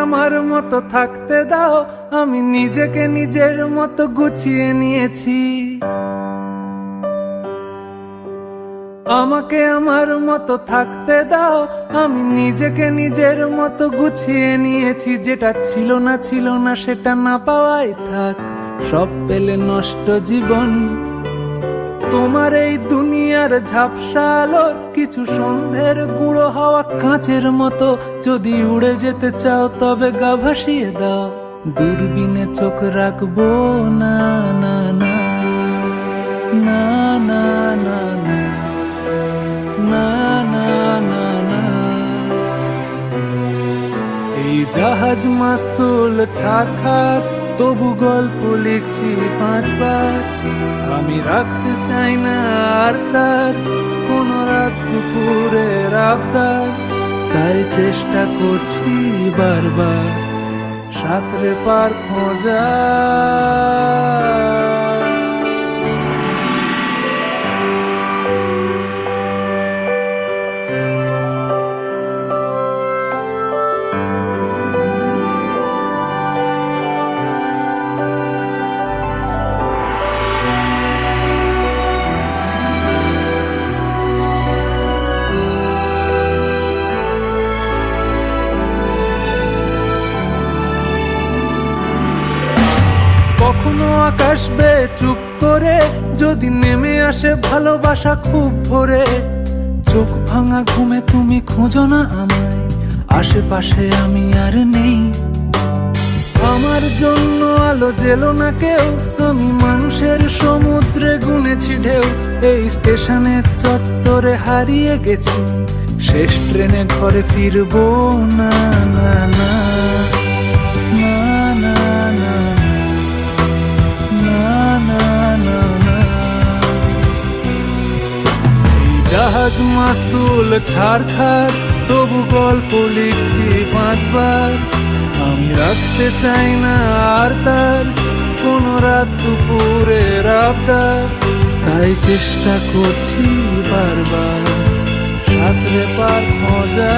আমার মতো থাকতে দাও, আমি নিজেকে নিজের মতো গুছিয়ে নিয়েছি। আমাকে আমার মতো থাকতে দাও, আমি নিজেকে নিজের মতো গুছিয়ে নিয়েছি। যেটা ছিল না সেটা না পাওয়াই থাক, সব পেলে নষ্ট জীবন। তোমার এই দুনিয়ার ঝাপসা আলোর কিছু সন্ধ্যের গুঁড়ো হাওয়া কাঁচের মতো, যদি উড়ে যেতে চাও তবে গা ভাসিয়ে দাও। দূরবীনে চোখ রাখবো না না না না না না না না না না না। এই জাহাজ মাস্তুল ছারখার, তবু গল্প লিখছি 5 বার। আমি রাখতে চাই না আর তার কোন রাত দুপুরের আবদার, তাই চেষ্টা করছি বারবার সাঁতরে পার খোঁজা। কখনো আকাশ বেয়ে চুপ করে যদি নেমে আসে ভালোবাসা খুব ভোরে। চোখ ভাঙা ঘুমে তুমি খোঁজো না আমায়, আশেপাশে আমি আর নেই। আমার জন্য আলো জেলো না কেউ, আমি মানুষের সমুদ্রে গুনেছি ঢেউ। এই স্টেশনের চত্বরে হারিয়ে গেছি, শেষ ট্রেনে ঘরে ফিরবো না না না না না না না না না। এই জাহাজ মাস্তুল ছারখার, তবু গল্প লিখছি 5 বার। আমি রাখতে চাই না আর তার কোন রাত দুপুরের আবদার, তাই চেষ্টা করছি বারবার সাঁতরে পার খোঁজা।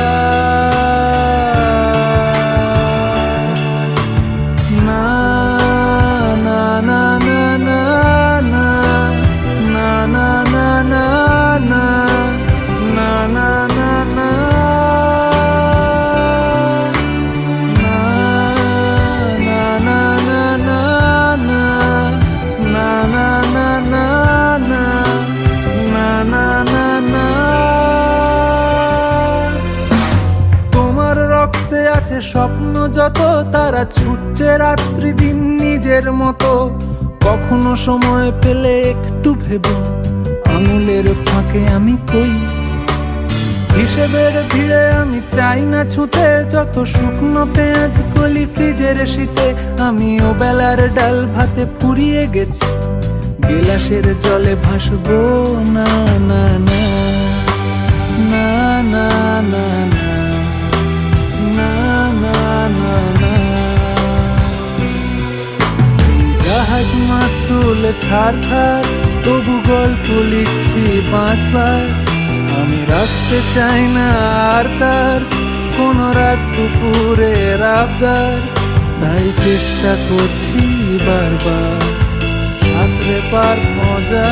স্বপ্ন যত তারা ছুটছে রাত্রি দিন নিজের মতো। কখনো সময় পেলে একটু ভেবো, আঙুলের ফাঁকে আমি কই। হিসেবের ভিড়ে আমি চাই না ছুটে, যত শুকনো পেঁয়াজ কলি ফ্রিজের শীতে। আমি ও বেলার ডাল ভাতে পুড়িয়ে গেছি, গেলাসের জলে ভাসবো না না না না না না না না। জাহাজ মাস্তুল ছারখার, তবু গল্প লিখছি 5 বার। আমি রাখতে চাই না আর তার কোন রাত দুপুরের আবদার, তাই চেষ্টা করছি বারবার সাঁতরে পার খোঁজা।